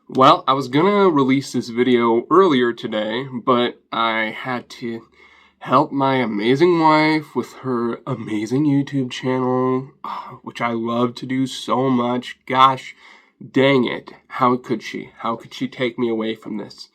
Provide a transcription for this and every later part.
Well, I was gonna release this video earlier today, but I had to help my amazing wife with her amazing YouTube channel, which I love to do so much. Gosh, dang it. How could she? How could she take me away from this?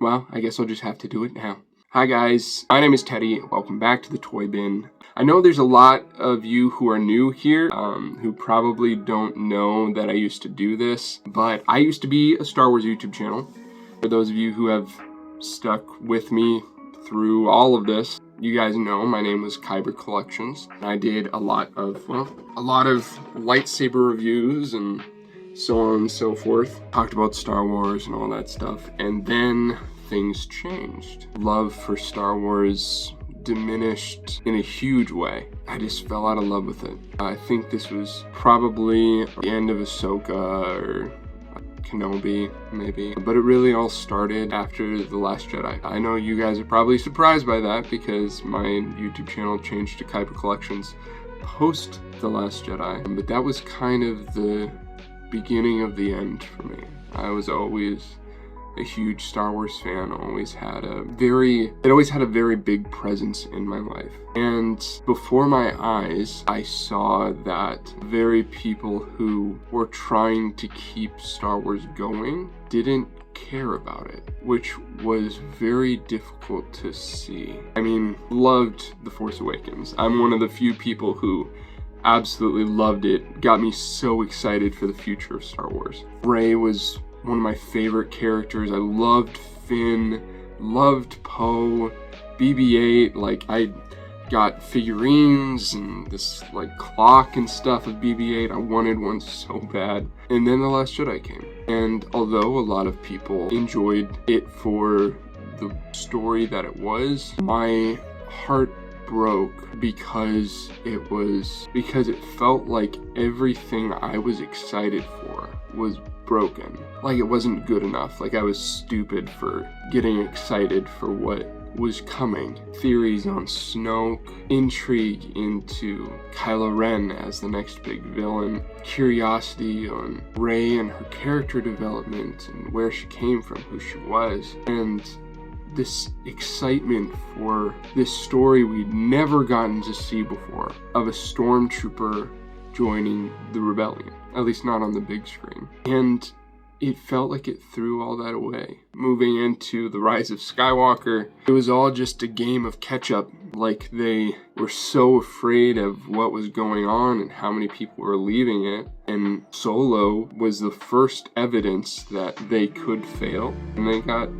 Well, I guess I'll just have to do it now. Hi guys, my name is Teddy. Welcome back to the Toy Bin. I know there's a lot of you who are new here, who probably don't know that I used to do this, but I used to be a Star Wars YouTube channel. For those of you who have stuck with me through all of this, you guys know my name was Kyber Collections. I did a lot of lightsaber reviews and so on and so forth. Talked about Star Wars and all that stuff, and then things changed. Love for Star Wars diminished in a huge way. I just fell out of love with it. I think this was probably the end of Ahsoka or Kenobi, maybe. But it really all started after The Last Jedi. I know you guys are probably surprised by that because my YouTube channel changed to Kyber Collections post The Last Jedi. But that was kind of the beginning of the end for me. I was always a huge Star Wars fan, it always had a very big presence in my life. And before my eyes, I saw that very people who were trying to keep Star Wars going didn't care about it, which was very difficult to see. I mean, loved The Force Awakens. I'm one of the few people who absolutely loved it, got me so excited for the future of Star Wars. Rey was one of my favorite characters. I loved Finn, loved Poe, BB-8, like I got figurines and this like clock and stuff of BB-8. I wanted one so bad. And then The Last Jedi came. And although a lot of people enjoyed it for the story that it was, my heart broke because it felt like everything I was excited for was broken. Like it wasn't good enough. Like I was stupid for getting excited for what was coming. Theories on Snoke, intrigue into Kylo Ren as the next big villain, curiosity on Rey and her character development and where she came from, who she was, and this excitement for this story we'd never gotten to see before of a stormtrooper joining the rebellion, at least not on the big screen. And it felt like it threw all that away. Moving into The Rise of Skywalker, it was all just a game of catch-up. Like they were so afraid of what was going on and how many people were leaving it. And Solo was the first evidence that they could fail. And they got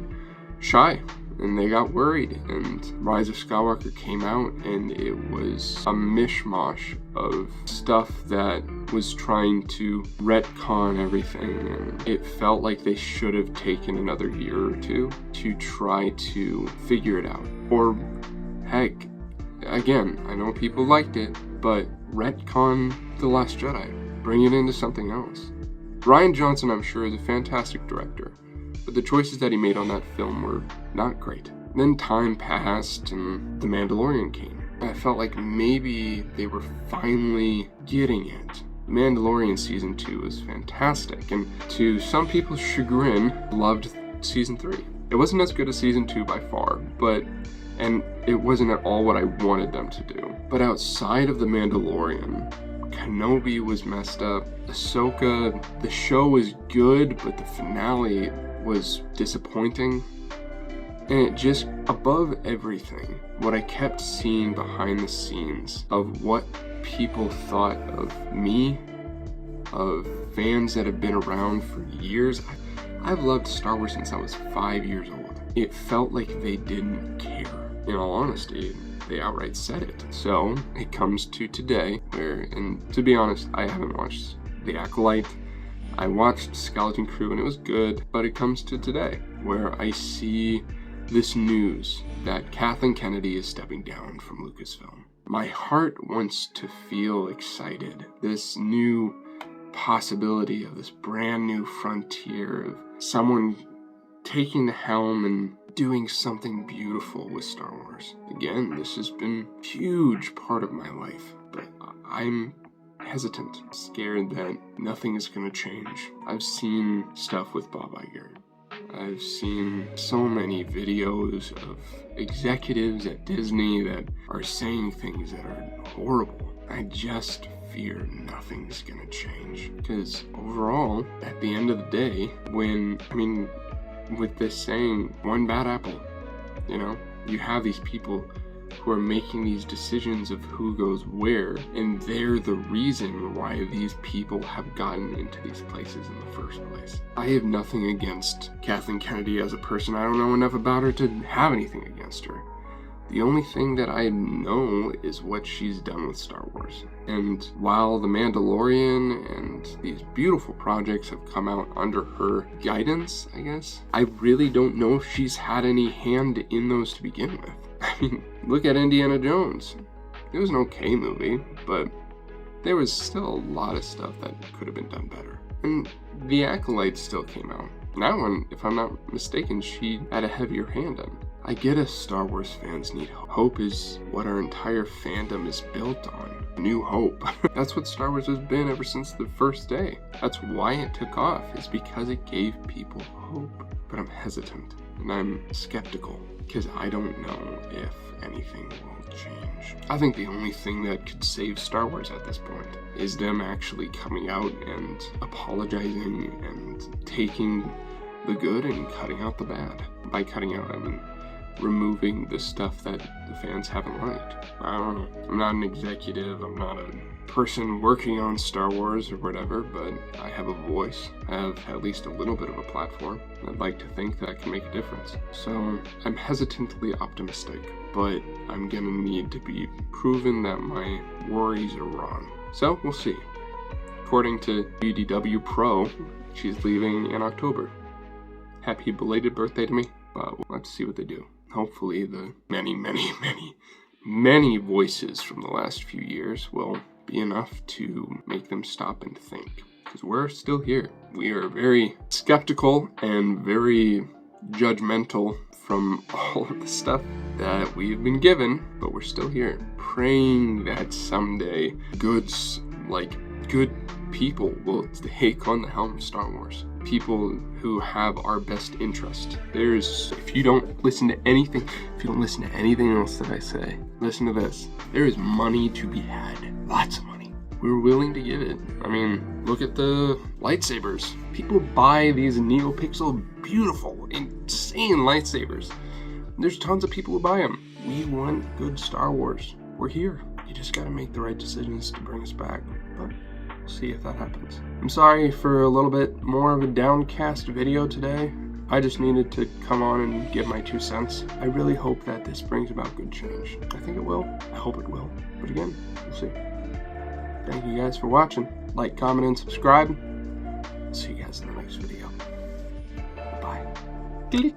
shy. And they got worried, and Rise of Skywalker came out, and it was a mishmash of stuff that was trying to retcon everything, and it felt like they should have taken another year or two to try to figure it out. Or, heck, again, I know people liked it, but retcon The Last Jedi. Bring it into something else. Rian Johnson, I'm sure, is a fantastic director, but the choices that he made on that film were not great. Then time passed and The Mandalorian came. I felt like maybe they were finally getting it. The Mandalorian Season 2 was fantastic, and to some people's chagrin, loved Season 3. It wasn't as good as Season 2 by far, and it wasn't at all what I wanted them to do. But outside of The Mandalorian, Kenobi was messed up. Ahsoka, the show was good, but the finale was disappointing. And it just, above everything, what I kept seeing behind the scenes of what people thought of me, of fans that have been around for years. I've loved Star Wars since I was 5 years old. It felt like they didn't care. In all honesty, they outright said it. So it comes to today where, and to be honest, I haven't watched The Acolyte. I watched Skeleton Crew and it was good, but it comes to today where I see this news that Kathleen Kennedy is stepping down from Lucasfilm. My heart wants to feel excited. This new possibility of this brand new frontier of someone taking the helm and doing something beautiful with Star Wars. Again, this has been a huge part of my life, but I'm hesitant, scared that nothing is going to change. I've seen stuff with Bob Iger. I've seen so many videos of executives at Disney that are saying things that are horrible. I just fear nothing's gonna change. Because overall, at the end of the day, with this saying, one bad apple, you have these people who are making these decisions of who goes where, and they're the reason why these people have gotten into these places in the first place. I have nothing against Kathleen Kennedy as a person. I don't know enough about her to have anything against her. The only thing that I know is what she's done with Star Wars. And while The Mandalorian and these beautiful projects have come out under her guidance, I guess, I really don't know if she's had any hand in those to begin with. Look at Indiana Jones. It was an okay movie, but there was still a lot of stuff that could have been done better. And The Acolyte still came out. That one, if I'm not mistaken, she had a heavier hand in. I get us Star Wars fans need hope. Hope is what our entire fandom is built on. New hope. That's what Star Wars has been ever since the first day. That's why it took off, is because it gave people hope. But I'm hesitant, and I'm skeptical, because I don't know if anything will change. I think the only thing that could save Star Wars at this point is them actually coming out and apologizing and taking the good and cutting out the bad. By cutting out, I mean removing the stuff that the fans haven't liked. I don't know. I'm not an executive, I'm not a person working on Star Wars or whatever, but I have a voice. I have at least a little bit of a platform. I'd like to think that I can make a difference. So I'm hesitantly optimistic, but I'm gonna need to be proven that my worries are wrong. So we'll see. According to BDW Pro, she's leaving in October. Happy belated birthday to me, but let's see what they do. Hopefully the many voices from the last few years will be enough to make them stop and think. Because we're still here. We are very skeptical and very judgmental from all of the stuff that we've been given, but we're still here. Praying that someday good people will take on the helm of Star Wars. People who have our best interest. If you don't listen to anything else that I say, listen to this. There is money to be had. Lots of money. We're willing to give it. Look at the lightsabers. People buy these NeoPixel, beautiful, insane lightsabers. There's tons of people who buy them. We want good Star Wars. We're here. You just gotta make the right decisions to bring us back. But we'll see if that happens. I'm sorry for a little bit more of a downcast video today. I just needed to come on and give my 2 cents. I really hope that this brings about good change. I think it will. I hope it will. But again, we'll see. Thank you guys for watching. Like, comment, and subscribe. See you guys in the next video. Bye. Click.